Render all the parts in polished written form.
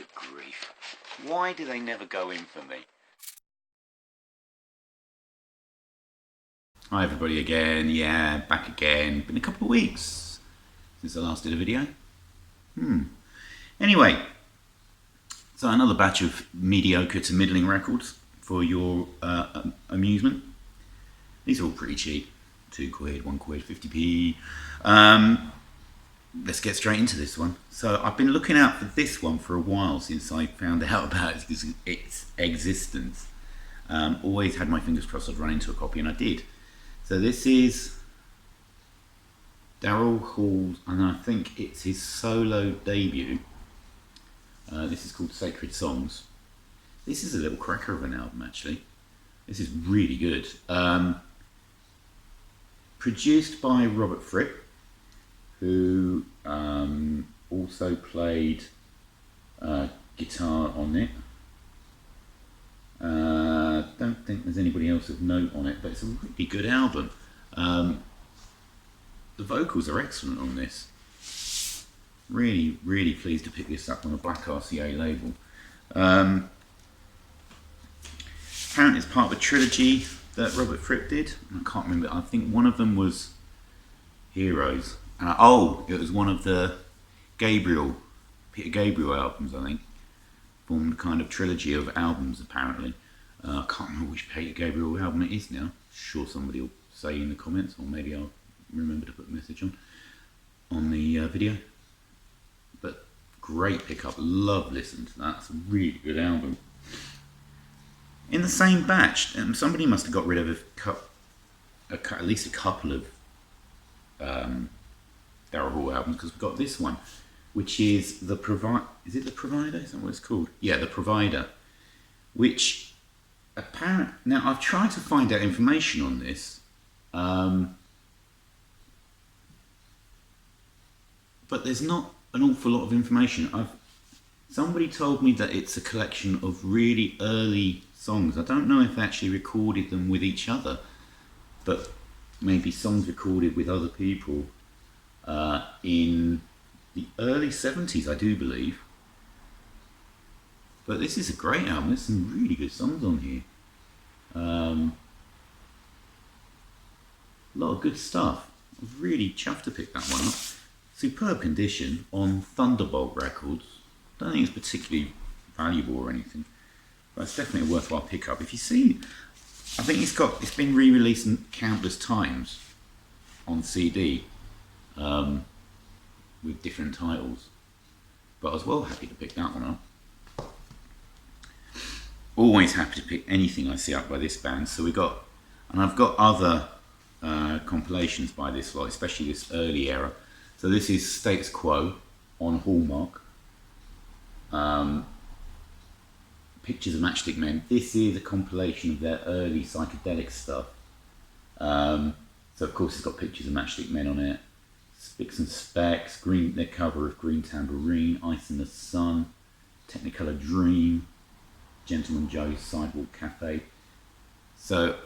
Good grief. Why do they never go in for me? Hi everybody again, yeah, back again. Been a couple of weeks since I last did a video. Anyway, so another batch of mediocre to middling records for your amusement. These are all pretty cheap. £2, £1, 50p. Let's get straight into this one. So I've been looking out for this one for a while since I found out about its existence. Always had my fingers crossed I'd run into a copy, and I did. So this is Daryl Hall's, and I think it's his solo debut. This is called Sacred Songs. This is a little cracker of an album, actually. This is really good. Produced by Robert Fripp, who also played guitar on it. Don't think there's anybody else of note on it, but it's a really good album. The vocals are excellent on this. Really, really pleased to pick this up on a Black RCA label. Apparently it's part of a trilogy that Robert Fripp did. I can't remember. I think one of them was Heroes. It was one of the Peter Gabriel albums, I think. Formed a kind of trilogy of albums, apparently. I can't remember which Peter Gabriel album it is now. I'm sure somebody will say in the comments, or maybe I'll remember to put a message on the video. But great pickup, love listening to that. It's a really good album. In the same batch, somebody must have got rid of at least a couple of Daryl Hall albums, because we've got this one, which is The Provider. Is it The Provider? Is that what it's called? Yeah, The Provider. Which, now I've tried to find out information on this, but there's not an awful lot of information. Somebody told me that it's a collection of really early songs. I don't know if they actually recorded them with each other, but maybe songs recorded with other people in the early 70s, I do believe. But this is a great album. There's some really good songs on here. A lot of good stuff. I was really chuffed to pick that one up. Superb condition on Thunderbolt Records. Don't think it's particularly valuable or anything, but it's definitely a worthwhile pickup. If you see, I think it's been re-released countless times on CD with different titles, but I was well happy to pick that one up. Always happy to pick anything I see up by this band. So I've got other compilations by this lot, especially this early era. So this is Status Quo on Hallmark. Pictures of Matchstick Men. This is a compilation of their early psychedelic stuff. So of course it's got Pictures of Matchstick Men on it. Spicks and Specks, their cover of Green Tambourine, Ice in the Sun, Technicolor Dream, Gentleman Joe's Sidewalk Cafe. So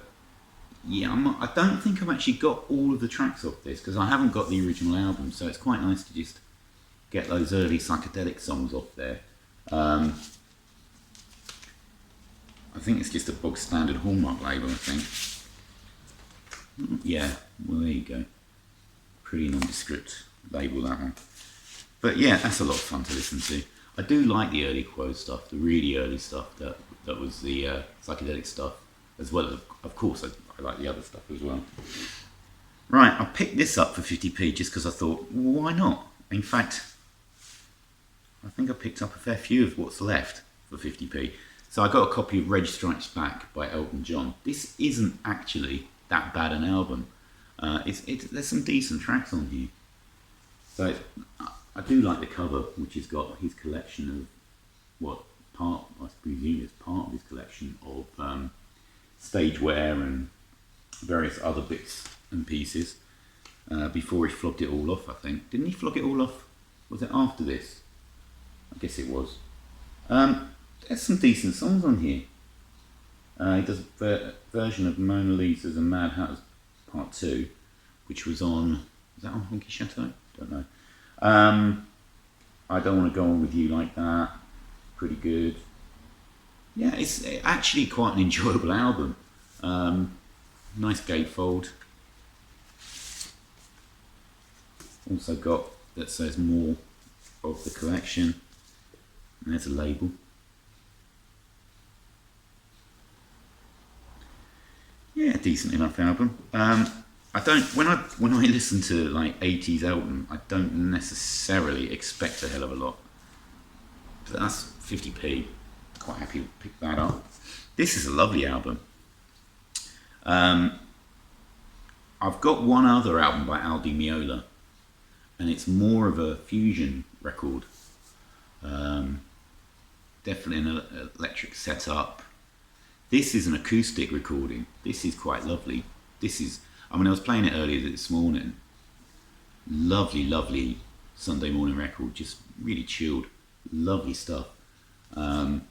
yeah, I don't think I've actually got all of the tracks off this, because I haven't got the original album, so it's quite nice to just get those early psychedelic songs off there. I think it's just a bog standard Hallmark label, I think. Yeah, well there you go. Pretty nondescript label, that one. But yeah, that's a lot of fun to listen to. I do like the early Quo stuff, the really early stuff that was the psychedelic stuff, as well as, of course, I like the other stuff as well. Right, I picked this up for 50p just because I thought, well, why not? In fact, I think I picked up a fair few of what's left for 50p. So I got a copy of Reg Strikes Back by Elton John. This isn't actually that bad an album. There's some decent tracks on here. So I do like the cover, which has got his collection of I presume is part of his collection of stage wear and various other bits and pieces before he flogged it all off, I think. Didn't he flog it all off? Was it after this? I guess it was. There's some decent songs on here. He does a version of Mona Lisa's and Mad Hatters Part 2, which was on, is that on Honky Chateau? Don't know. I Don't Want to Go On With You Like That. pretty good. Yeah, it's actually quite an enjoyable album. Nice gatefold. Also got that says more of the collection. And there's a label. Yeah, decent enough album. I don't when I listen to like 80s Elton, I don't necessarily expect a hell of a lot. But that's 50p. Quite happy to pick that up. This is a lovely album. I've got one other album by Meola, and it's more of a fusion record. Definitely an electric setup. This is an acoustic recording. This is quite lovely. I was playing it earlier this morning. Lovely, lovely Sunday morning record. Just really chilled. Lovely stuff. When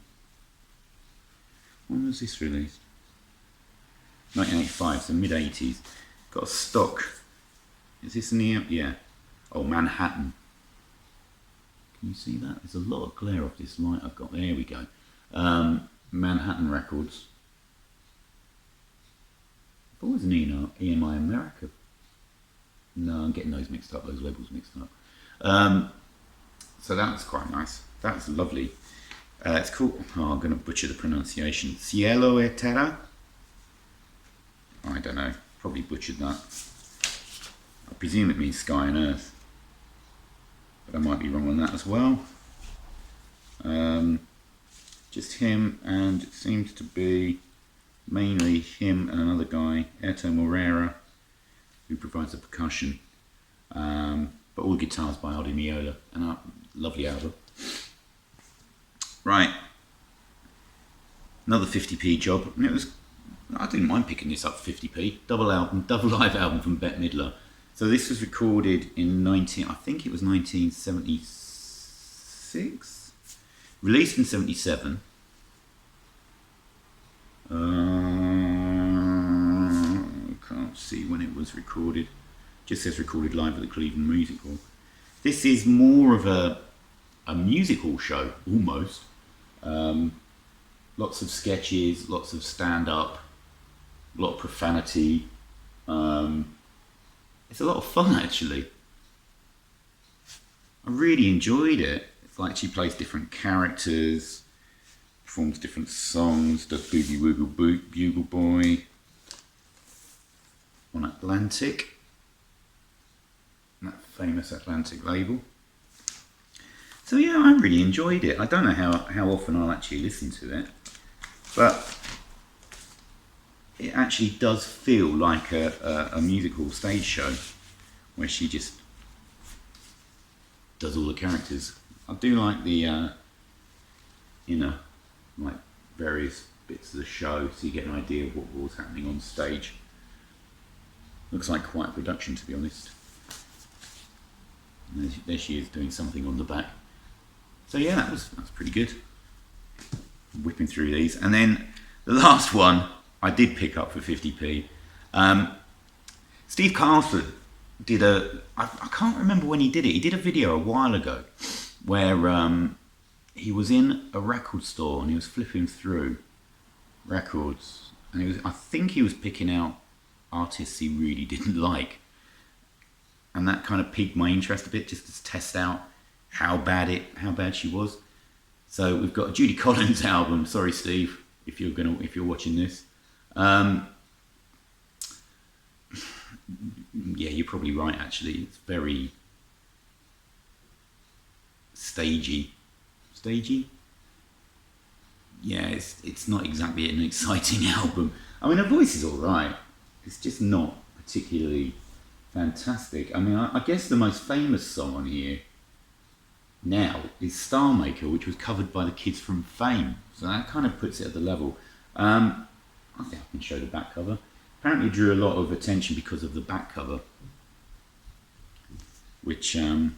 was this released? 1985, so mid-80s. Got a stock. Is this in the... yeah. Oh, Manhattan. Can you see that? There's a lot of glare off this light I've got. There we go. Manhattan Records. What was an EMI America? No, I'm getting those mixed up, those labels mixed up. So that was quite nice. That was lovely. It's called, I'm going to butcher the pronunciation. Cielo e Terra? I don't know. Probably butchered that. I presume it means sky and earth. But I might be wrong on that as well. Just him, and it seems to be mainly him and another guy, Erto Moreira, who provides the percussion. But all the guitars by Meola, and a lovely album. Right, another 50p job, and I didn't mind picking this up for 50p. Double live album from Bette Midler. So this was recorded in I think it was 1976, released in 77. Can't see when it was recorded. Just says recorded live at the Cleveland Music Hall. This is more of a music hall show, almost. Lots of sketches, lots of stand-up, a lot of profanity. It's a lot of fun, actually. I really enjoyed it. It's like she plays different characters, performs different songs, does Boogie Woogie Bugle Boy on Atlantic, that famous Atlantic label. So yeah, I really enjoyed it. I don't know how often I'll actually listen to it, but it actually does feel like a music hall stage show where she just does all the characters. I do like the like various bits of the show, so you get an idea of what was happening on stage. Looks like quite a production, to be honest. And there she is doing something on the back. So yeah, that was pretty good. Whipping through these, and then the last one I did pick up for 50p. Steve Carlson did I can't remember when he did it. He did a video a while ago where he was in a record store and he was flipping through records, and I think he was picking out artists he really didn't like, and that kind of piqued my interest a bit, just to test out how bad she was. So we've got a Judy Collins album. Sorry, Steve, if you're watching this. Yeah, you're probably right. Actually, it's very stagey. Yeah, it's not exactly an exciting album. I mean, her voice is all right. It's just not particularly fantastic. I mean, I guess the most famous song on here now is Star Maker, which was covered by the kids from Fame. So that kind of puts it at the level. I think I can show the back cover. Apparently it drew a lot of attention because of the back cover, which didn't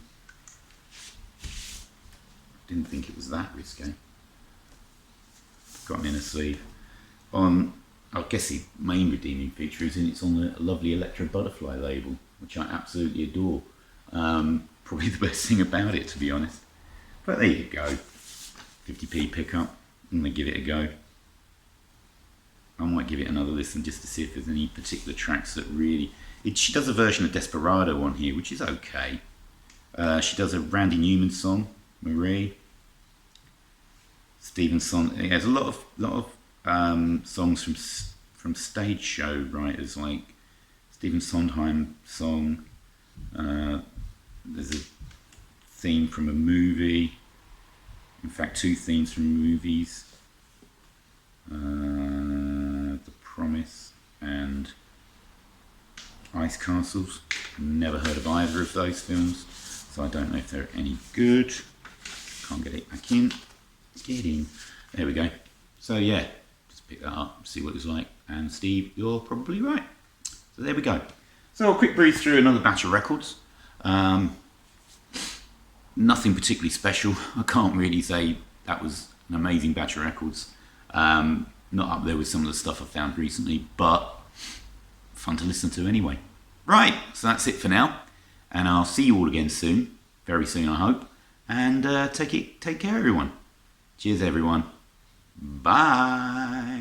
think it was that risque. Got an inner sleeve. I guess the main redeeming feature is it's on the lovely Electro Butterfly label, which I absolutely adore. Probably the best thing about it, to be honest. But there you go. 50p pickup. I'm going to give it a go. I might give it another listen just to see if there's any particular tracks that really... She does a version of Desperado on here, which is okay. She does a Randy Newman song, Marie. Stephen Sondheim. There's a lot of songs from stage show writers, like Stephen Sondheim song. There's a theme from a movie. In fact, 2 themes from movies. The Promise and Ice Castles. Never heard of either of those films, so I don't know if they're any good. Can't get it back in. Get in. There we go. So yeah, just pick that up, see what it's like. And Steve, you're probably right. So there we go. So a quick breeze through another batch of records. Nothing particularly special. I can't really say that was an amazing batch of records. Not up there with some of the stuff I found recently, but fun to listen to anyway. Right, so that's it for now. And I'll see you all again soon. Very soon, I hope. And take care, everyone. Cheers, everyone. Bye.